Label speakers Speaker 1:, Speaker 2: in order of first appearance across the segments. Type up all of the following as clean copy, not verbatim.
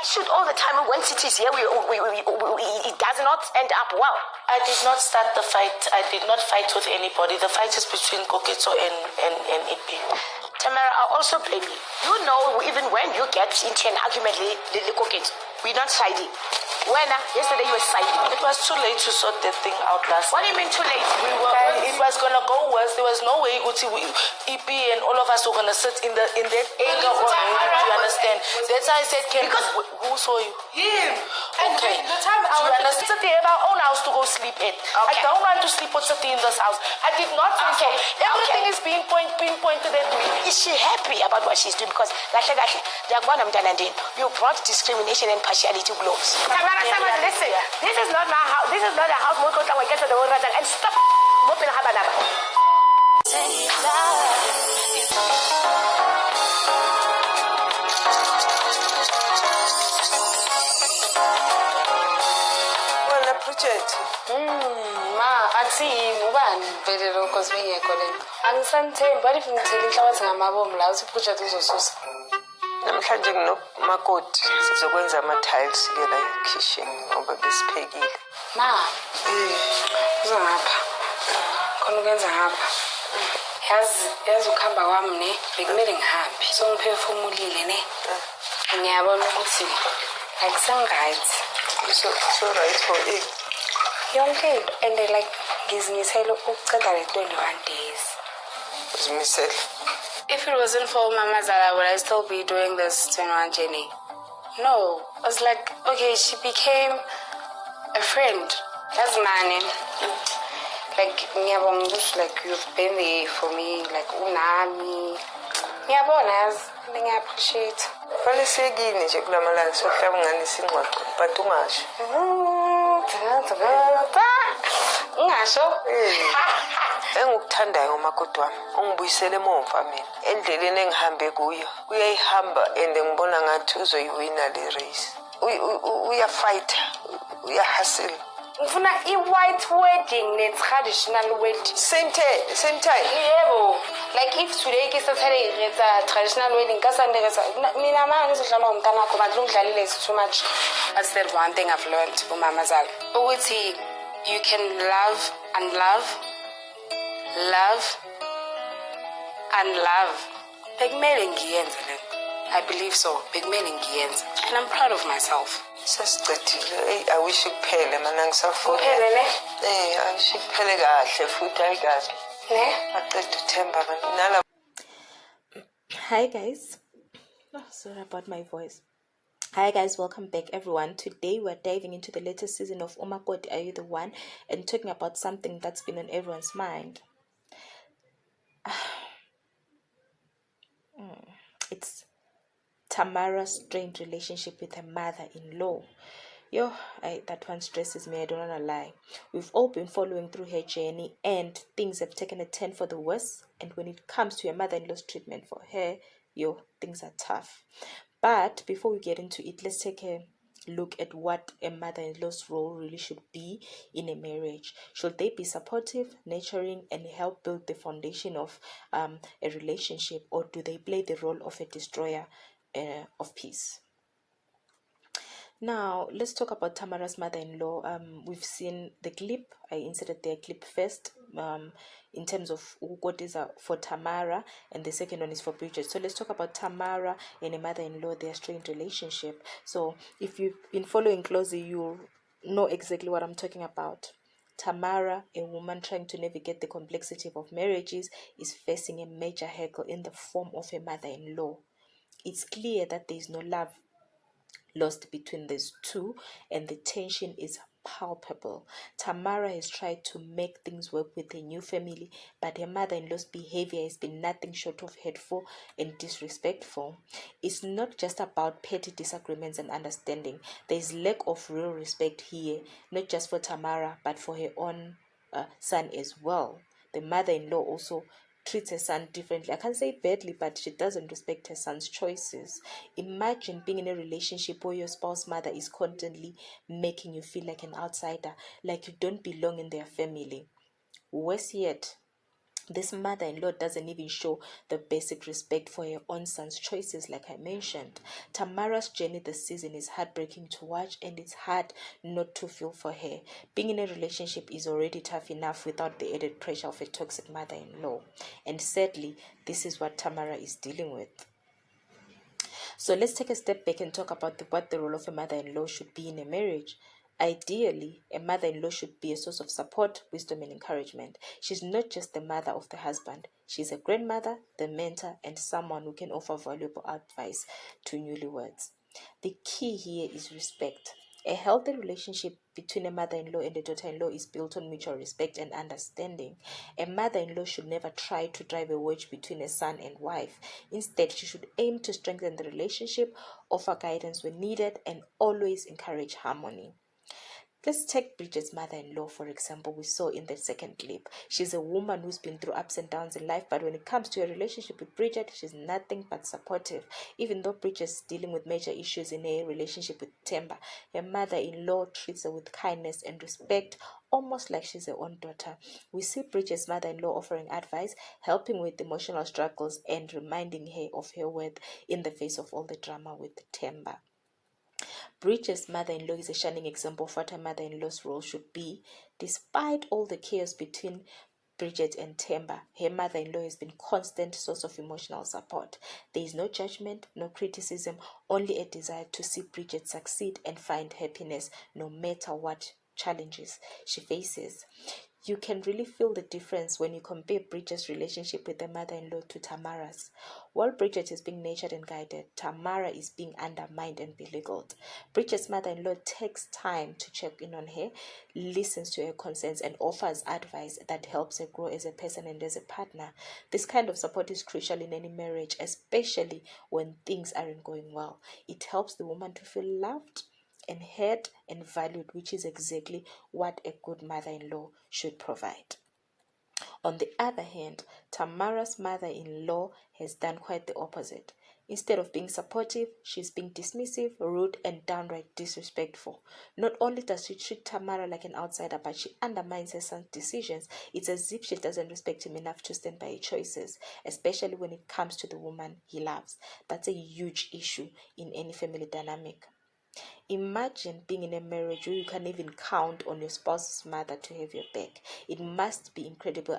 Speaker 1: shoot all the time. When cities here, it does not end up well.
Speaker 2: I did not start the fight. I did not fight with anybody. The fight is between Koketso and Ipi.
Speaker 1: Tamara, I also blame you. You know, even when you get into an argument with Koketso, we're not siding. When yesterday you were siding.
Speaker 2: It was too late to sort that thing out last.
Speaker 1: What do you mean too late?
Speaker 2: It was gonna go worse. There was no way EP and all of us were gonna sit in that anger or anger. Do you understand? That's why I said, who saw you?
Speaker 1: Him.
Speaker 2: Okay.
Speaker 1: The time I
Speaker 2: was sitting in our own house to go sleep in. I don't want to sleep or sit in this house. I did not say so. Everything is being pointed at me.
Speaker 1: Is she happy about what she's doing? Because you brought discrimination and partiality gloves. Tamara, listen. This is not my house. This is not a house. And stop mopping Habanaba.
Speaker 2: Well, project.
Speaker 3: Ma, athi ubani vele lokho sibingekho lento. Angisanithembi but if ngithela inhlabathi ngamabomu la uthi project uzosusa.
Speaker 2: Namhlanje nginomakoti sizokwenza ama-tiles ke la ekitchen ngoba besiphekile.
Speaker 3: Ma, uza ngapha. Khona ukwenza ngapha. Yazi ukuhamba kwami ne bekumele ngihambe. So ngiphefumulile ne. Ngiyabona ukuthi right.
Speaker 2: So right for it.
Speaker 3: Yonke and they like ngizimisela ukuceda le 21 days.
Speaker 2: Uzimisela.
Speaker 3: If it wasn't for Mama Zala, would I still be doing this 21 journey? No. I was like, okay, she became a friend. That's money. Like, like you've been there for me, like unami. I appreciate.
Speaker 2: Falisekini nje kulamalanga sohlabangani ingxoxo but ungasho.
Speaker 3: Ungasho?
Speaker 2: Engikuthandayo ngomakoti wami ungibuyisele emomva mina endleleni engihambe kuyo uyayihamba and ngibona ngathi uzoyiwina le race uyafight uyahustle
Speaker 3: ngifuna i-white wedding ne-traditional wedding
Speaker 2: same time
Speaker 3: yebo like if today ke sathale ngetsa traditional wedding ka Sunday mina manje ngizodlala umntana wakho but ungidlalile is too much. I said one thing I've learned from Mama Zala ukuthi you can love and love and love. Bekumele ngiyenze lento. I believe so. Bekumele ngiyenze. And I'm proud of myself.
Speaker 2: Sasicethile. I wish kuphele mana ngisafuna.
Speaker 3: Kuphele ne?
Speaker 2: I wish kuphele kahle futhi ayikahle.
Speaker 3: Ne?
Speaker 2: Aqeda uthemba nala.
Speaker 4: Hi guys. Sorry about my voice. Hi guys, welcome back everyone. Today we're diving into the latest season of Umakoti Are You The One and talking about something that's been on everyone's mind. It's Tamara's strained relationship with her mother-in-law. That one stresses me, I don't wanna lie. We've all been following through her journey and things have taken a turn for the worse. And when it comes to your mother-in-law's treatment for her, things are tough. But before we get into it, let's take a look at what a mother-in-law's role really should be in a marriage. Should they be supportive, nurturing, and help build the foundation of a relationship, or do they play the role of a destroyer of peace? Now, let's talk about Tamara's mother-in-law. We've seen the clip. I inserted their clip first in terms of what is for Tamara, and the second one is for Bridget. So let's talk about Tamara and a mother-in-law, their strained relationship. So if you've been following closely, you'll know exactly what I'm talking about. Tamara, a woman trying to navigate the complexity of marriages, is facing a major hurdle in the form of a mother-in-law. It's clear that there is no love lost between these two, and the tension is palpable. Tamara has tried to make things work with her new family, but her mother-in-law's behavior has been nothing short of hurtful and disrespectful. It's not just about petty disagreements and understanding. There is lack of real respect here, not just for Tamara, but for her own son as well. The mother-in-law also treats her son differently. I can't say badly, but she doesn't respect her son's choices. Imagine being in a relationship where your spouse's mother is constantly making you feel like an outsider, like you don't belong in their family. Worse yet, This mother-in-law doesn't even show the basic respect for her own son's choices, like I mentioned. Tamara's journey this season is heartbreaking to watch, and it's hard not to feel for her. Being in a relationship is already tough enough without the added pressure of a toxic mother-in-law. And sadly, this is what Tamara is dealing with. So let's take a step back and talk about what the role of a mother-in-law should be in a marriage. Ideally, a mother-in-law should be a source of support, wisdom, and encouragement. She's not just the mother of the husband. She's a grandmother, the mentor, and someone who can offer valuable advice to newlyweds. The key here is respect. A healthy relationship between a mother-in-law and a daughter-in-law is built on mutual respect and understanding. A mother-in-law should never try to drive a wedge between a son and wife. Instead, she should aim to strengthen the relationship, offer guidance when needed, and always encourage harmony. Let's take Bridget's mother-in-law, for example, we saw in the second clip. She's a woman who's been through ups and downs in life, but when it comes to a relationship with Bridget, she's nothing but supportive. Even though Bridget's dealing with major issues in her relationship with Themba, her mother-in-law treats her with kindness and respect, almost like she's her own daughter. We see Bridget's mother-in-law offering advice, helping with emotional struggles, and reminding her of her worth in the face of all the drama with Themba. Bridget's mother-in-law is a shining example of what her mother-in-law's role should be. Despite all the chaos between Bridget and Themba, her mother-in-law has been a constant source of emotional support. There is no judgment, no criticism, only a desire to see Bridget succeed and find happiness no matter what challenges she faces. You can really feel the difference when you compare Bridget's relationship with her mother-in-law to Tamara's. While Bridget is being nurtured and guided, Tamara is being undermined and belittled. Bridget's mother-in-law takes time to check in on her, listens to her concerns, and offers advice that helps her grow as a person and as a partner. This kind of support is crucial in any marriage, especially when things aren't going well. It helps the woman to feel loved and heard and valued, which is exactly what a good mother-in-law should provide. On the other hand, Tamara's mother-in-law has done quite the opposite. Instead of being supportive, she's being dismissive, rude, and downright disrespectful. Not only does she treat Tamara like an outsider, but she undermines her son's decisions. It's as if she doesn't respect him enough to stand by her choices, especially when it comes to the woman he loves. That's a huge issue in any family dynamic. Imagine being in a marriage where you can't even count on your spouse's mother to have your back. It must be incredibly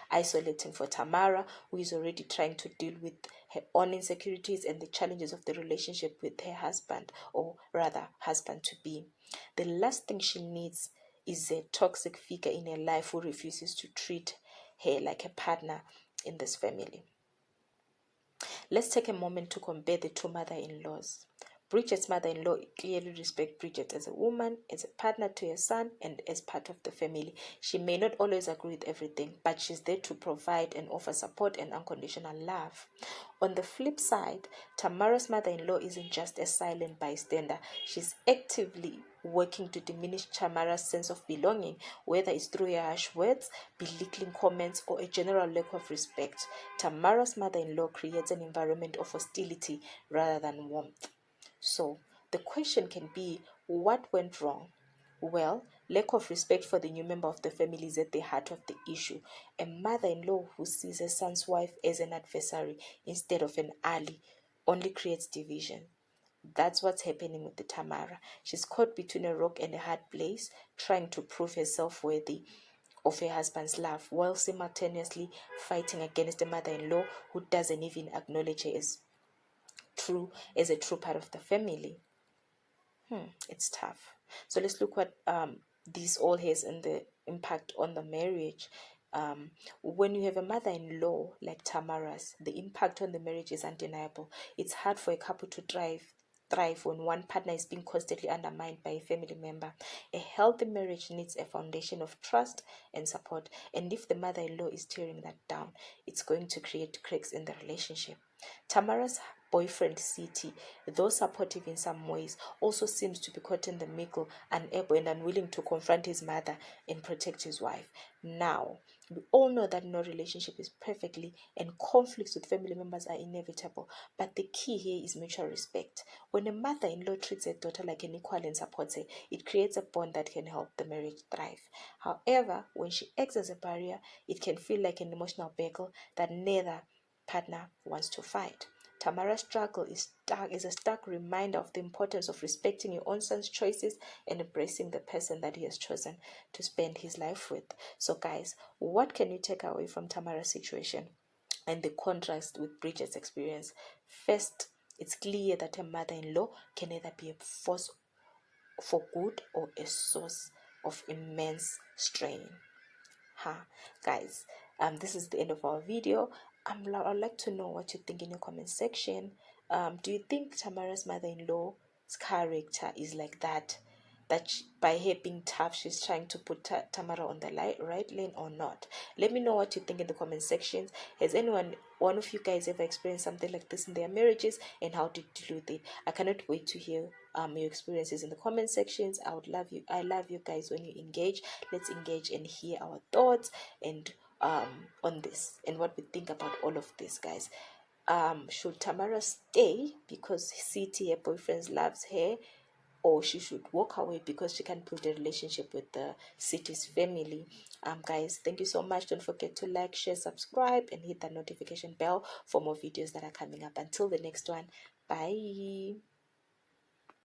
Speaker 4: isolating for Tamara, who is already trying to deal with her own insecurities and the challenges of the relationship with her husband, or rather husband-to-be. The last thing she needs is a toxic figure in her life who refuses to treat her like a partner in this family. Let's take a moment to compare the two mother-in-laws. Bridget's mother-in-law clearly respects Bridget as a woman, as a partner to her son, and as part of the family. She may not always agree with everything, but she's there to provide and offer support and unconditional love. On the flip side, Tamara's mother-in-law isn't just a silent bystander. She's actively working to diminish Tamara's sense of belonging, whether it's through her harsh words, belittling comments, or a general lack of respect. Tamara's mother-in-law creates an environment of hostility rather than warmth. So, the question can be, what went wrong? Well, lack of respect for the new member of the family is at the heart of the issue. A mother-in-law who sees her son's wife as an adversary instead of an ally only creates division. That's what's happening with the Tamara. She's caught between a rock and a hard place, trying to prove herself worthy of her husband's love, while simultaneously fighting against a mother-in-law who doesn't even acknowledge her as a true part of the family. It's tough. So let's look what this all has and the impact on the marriage. When you have a mother-in-law like Tamara's, the impact on the marriage is undeniable. It's hard for a couple to thrive when one partner is being constantly undermined by a family member. A healthy marriage needs a foundation of trust and support, and if the mother-in-law is tearing that down, it's going to create cracks in the relationship. Tamara's boyfriend Siti, though supportive in some ways, also seems to be caught in the middle, unable and unwilling to confront his mother and protect his wife. Now, We all know that no relationship is perfectly, and conflicts with family members are inevitable. But the key here is mutual respect. When a mother-in-law treats her daughter like an equal and supports her, it creates a bond that can help the marriage thrive. However, when she acts as a barrier, it can feel like an emotional battle that neither partner wants to fight. Tamara's struggle is a stark reminder of the importance of respecting your own son's choices and embracing the person that he has chosen to spend his life with. So guys, what can you take away from Tamara's situation and the contrast with Bridget's experience? First, it's clear that a mother-in-law can either be a force for good or a source of immense strain. Guys, this is the end of our video. I'd like to know what you think in the comment section. Do you think Tamara's mother-in-law's character is like that by her being tough, she's trying to put Tamara on the right lane or not? Let me know what you think in the comment sections. Has one of you guys ever experienced something like this in their marriages, and how did you deal with it? I cannot wait to hear your experiences in the comment sections. I love you guys when you engage. Let's engage and hear our thoughts and on this and what we think about all of this, guys. Should Tamara stay because City, her boyfriend, loves her, or she should walk away because she can't build a relationship with the City's family? Guys, thank you so much. Don't forget to like, share, subscribe, and hit that notification bell for more videos that are coming up. Until the next one, bye.